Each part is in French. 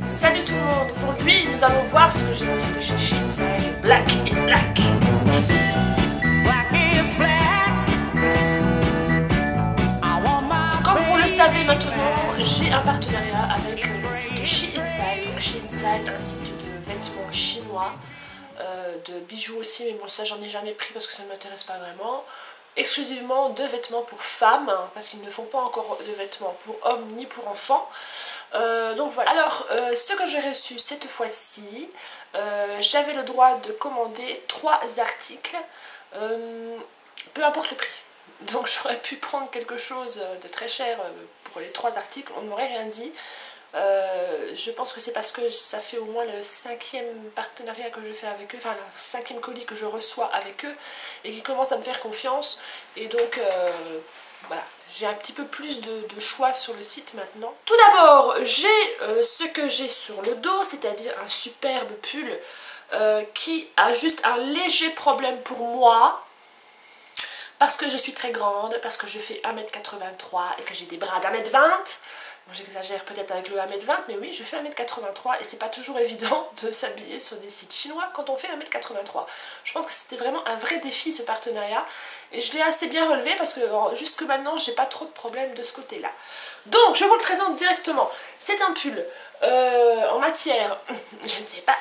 Salut tout le monde, aujourd'hui nous allons voir ce que j'ai reçu de chez Shein. Black is Black. Yes. Comme vous le savez maintenant, j'ai un partenariat avec le site Shein. Donc Shein, un site de vêtements chinois, de bijoux aussi, mais bon ça j'en ai jamais pris parce que ça ne m'intéresse pas vraiment. Exclusivement de vêtements pour femmes, parce qu'ils ne font pas encore de vêtements pour hommes ni pour enfants. Donc voilà. Alors, ce que j'ai reçu cette fois-ci, j'avais le droit de commander 3 articles, peu importe le prix. Donc j'aurais pu prendre quelque chose de très cher pour les 3 articles, on ne m'aurait rien dit. Je pense que c'est parce que ça fait au moins le 5e partenariat que je fais avec eux, enfin le 5e colis que je reçois avec eux et qui commencent à me faire confiance, et donc voilà, j'ai un petit peu plus de choix sur le site maintenant. Tout d'abord, j'ai ce que j'ai sur le dos, c'est-à-dire un superbe pull qui a juste un léger problème pour moi, parce que je suis très grande, parce que je fais 1m83 et que j'ai des bras d'1m20. Bon, j'exagère peut-être avec le 1m20, mais oui, je fais 1m83 et c'est pas toujours évident de s'habiller sur des sites chinois quand on fait 1m83. Je pense que c'était vraiment un vrai défi, ce partenariat, et je l'ai assez bien relevé parce que jusque maintenant, j'ai pas trop de problèmes de ce côté-là. Donc, je vous le présente directement. C'est un pull en matière, je ne sais pas,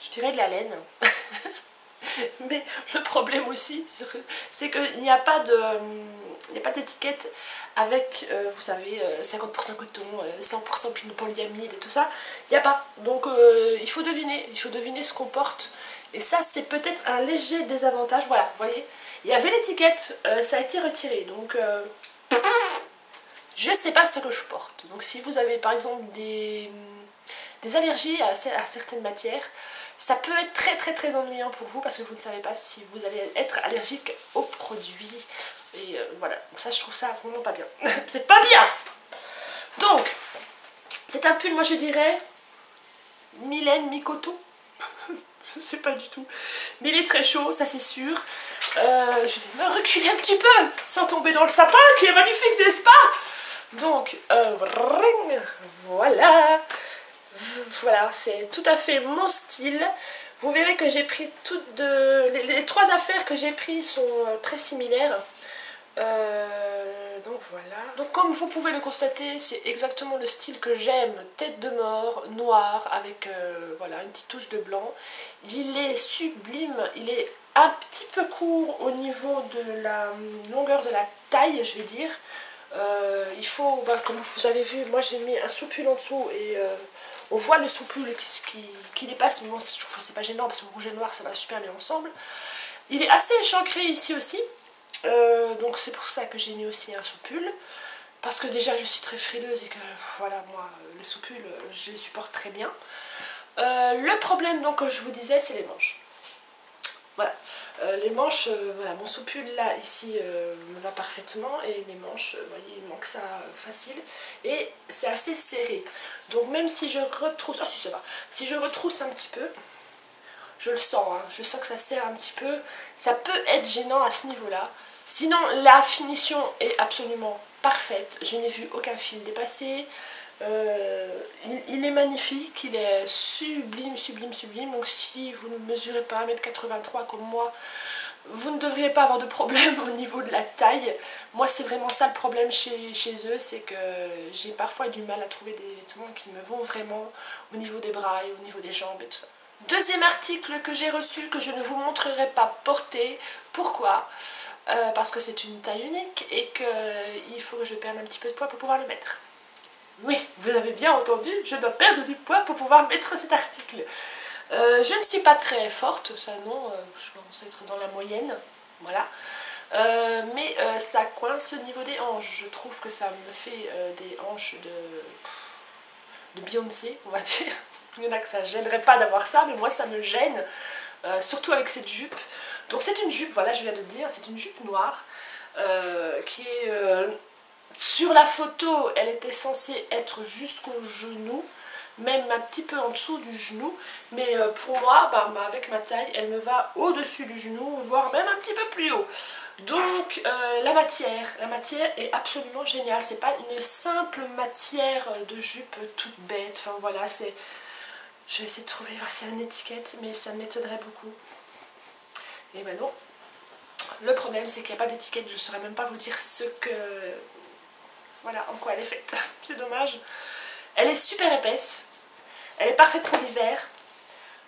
je dirais de la laine. Mais le problème aussi, c'est qu'il n'y a pas d'étiquette avec, vous savez, 50% coton, 100% polyamide et tout ça. Il n'y a pas. Donc il faut deviner ce qu'on porte. Et ça, c'est peut-être un léger désavantage. Voilà, vous voyez, il y avait l'étiquette, ça a été retiré. Donc je ne sais pas ce que je porte. Donc si vous avez par exemple des allergies à certaines matières, ça peut être très ennuyant pour vous parce que vous ne savez pas si vous allez être allergique aux produits. Et voilà, ça je trouve ça vraiment pas bien. C'est pas bien. Donc, c'est un pull, moi je dirais, mi-laine, mi-coton. Je sais pas du tout. Mais il est très chaud, ça c'est sûr. Je vais me reculer un petit peu sans tomber dans le sapin qui est magnifique, n'est-ce pas? Donc, voilà. Voilà, c'est tout à fait mon style. Vous verrez que j'ai pris les 3 affaires que j'ai prises sont très similaires. Donc voilà. Donc comme vous pouvez le constater, c'est exactement le style que j'aime. Tête de mort, noir, avec voilà, une petite touche de blanc. Il est sublime, il est un petit peu court au niveau de la longueur de la taille, je vais dire. Il faut, comme vous avez vu, moi j'ai mis un sous-pull en dessous et on voit le sous-pull qui dépasse, mais bon, je trouve que c'est pas gênant parce que rouge et noir ça va super bien ensemble. Il est assez échancré ici aussi, donc c'est pour ça que j'ai mis aussi un sous-pull, parce que déjà je suis très frileuse et que voilà, moi les sous-pulls je les supporte très bien. Le problème donc, comme je vous disais, c'est les manches. Voilà, les manches, voilà, mon sous-pull là, ici, me va parfaitement, et les manches, vous voyez, il manque ça facile, et c'est assez serré. Donc même si je retrousse, ah si ça va, si je retrousse un petit peu, je le sens, hein, je sens que ça serre un petit peu, ça peut être gênant à ce niveau-là. Sinon, la finition est absolument parfaite, je n'ai vu aucun fil dépasser. Il est magnifique, il est sublime. Donc si vous ne mesurez pas 1m83 comme moi, vous ne devriez pas avoir de problème au niveau de la taille. Moi c'est vraiment ça le problème chez eux, c'est que j'ai parfois du mal à trouver des vêtements qui me vont vraiment au niveau des bras et au niveau des jambes et tout ça. Deuxième article que j'ai reçu, que je ne vous montrerai pas porter. Pourquoi? Parce que c'est une taille unique et qu'il faut que je perde un petit peu de poids pour pouvoir le mettre. Oui, vous avez bien entendu, je dois perdre du poids pour pouvoir mettre cet article. Je ne suis pas très forte, ça non, je pense être dans la moyenne, voilà. Mais ça coince au niveau des hanches, je trouve que ça me fait des hanches de Beyoncé, on va dire. Il y en a que ça ne gênerait pas d'avoir ça, mais moi ça me gêne, surtout avec cette jupe. Donc c'est une jupe, voilà, je viens de le dire, c'est une jupe noire qui est... sur la photo, elle était censée être jusqu'au genou, même un petit peu en dessous du genou, mais pour moi, avec ma taille, elle me va au-dessus du genou, voire même un petit peu plus haut. Donc la matière est absolument géniale, c'est pas une simple matière de jupe toute bête, enfin voilà, c'est... Je vais essayer de trouver c'est une étiquette, mais ça m'étonnerait beaucoup. Et ben non. Le problème, c'est qu'il n'y a pas d'étiquette, je ne saurais même pas vous dire ce que... Voilà, en quoi elle est faite. C'est dommage. Elle est super épaisse. Elle est parfaite pour l'hiver.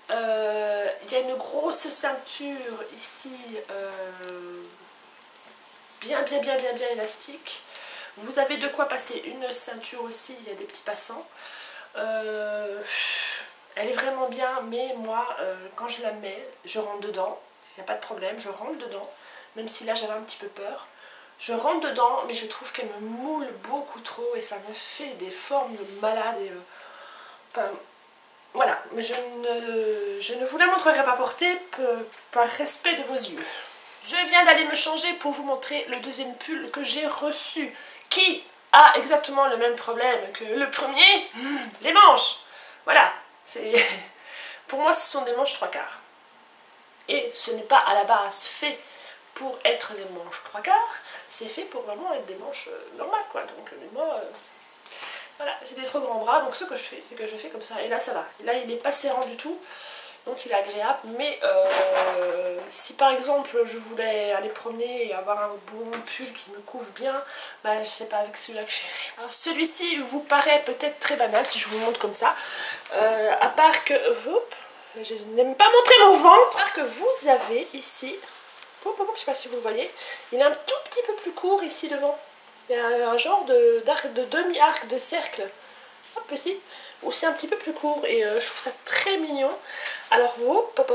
Il y a une grosse ceinture ici, bien élastique. Vous avez de quoi passer une ceinture aussi, il y a des petits passants. Elle est vraiment bien, mais moi, quand je la mets, je rentre dedans. Il n'y a pas de problème, je rentre dedans. Même si là, j'avais un petit peu peur. Je rentre dedans, mais je trouve qu'elle me moule beaucoup trop et ça me fait des formes de malade. Et, voilà, mais je ne vous la montrerai pas portée par respect de vos yeux. Je viens d'aller me changer pour vous montrer le deuxième pull que j'ai reçu, qui a exactement le même problème que le premier, les manches. Voilà, pour moi ce sont des manches 3/4. Et ce n'est pas à la base fait pour être des manches 3/4, c'est fait pour vraiment être des manches normales quoi. Donc moi, voilà, j'ai des trop grands bras, donc ce que je fais, c'est que je fais comme ça. Et là ça va, là il n'est pas serrant du tout, donc il est agréable. Mais si par exemple je voulais aller promener et avoir un bon pull qui me couvre bien, je sais pas avec celui-là que j'irai. Alors celui-ci vous paraît peut-être très banal si je vous montre comme ça, à part que... je n'aime pas montrer mon ventre. Que vous avez ici, je ne sais pas si vous le voyez, il est un tout petit peu plus court ici devant. Il y a un genre de demi-arc de cercle, hop ici, où c'est un petit peu plus court et je trouve ça très mignon. Alors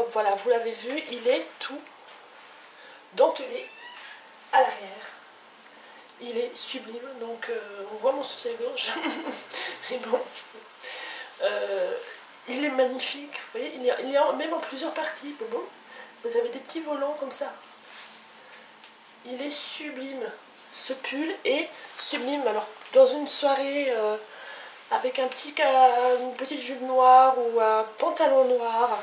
voilà, vous l'avez vu, il est tout dentelé à l'arrière. Il est sublime, donc on voit mon soutien-gorge, mais bon... il est magnifique, vous voyez, il est même en plusieurs parties. Bon, vous avez des petits volants comme ça. Il est sublime. Ce pull est sublime. Alors, dans une soirée avec une petite jupe noire ou un pantalon noir,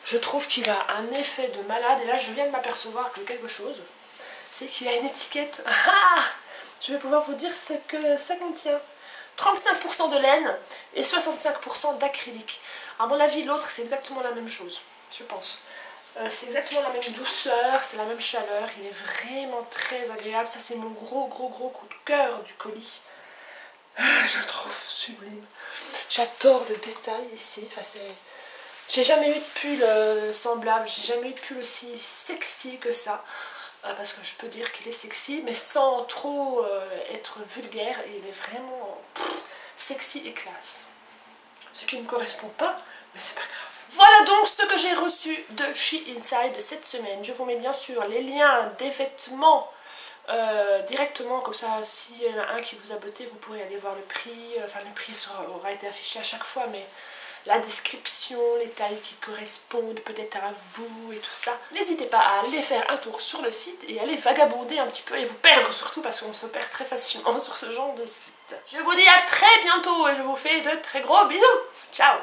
je trouve qu'il a un effet de malade. Et là, je viens de m'apercevoir que quelque chose, c'est qu'il y a une étiquette. Je vais pouvoir vous dire ce que ça contient. 35% de laine et 65% d'acrylique. À mon avis, l'autre, c'est exactement la même chose, je pense. C'est exactement la même douceur, c'est la même chaleur. Il est vraiment très agréable. Ça, c'est mon gros coup de cœur du colis. Je le trouve sublime. J'adore le détail ici. Enfin, j'ai jamais eu de pull semblable. J'ai jamais eu de pull aussi sexy que ça. Parce que je peux dire qu'il est sexy, mais sans trop être vulgaire. Et il est vraiment sexy et classe. Ce qui ne correspond pas, mais c'est pas grave. Voilà donc ce que j'ai reçu de She Inside cette semaine. Je vous mets bien sûr les liens des vêtements directement, comme ça s'il y en a un qui vous a botté, vous pourrez aller voir le prix. Enfin, le prix aura été affiché à chaque fois, mais la description, les tailles qui correspondent peut-être à vous et tout ça. N'hésitez pas à aller faire un tour sur le site et aller vagabonder un petit peu et vous perdre surtout, parce qu'on se perd très facilement sur ce genre de site. Je vous dis à très bientôt et je vous fais de très gros bisous. Ciao!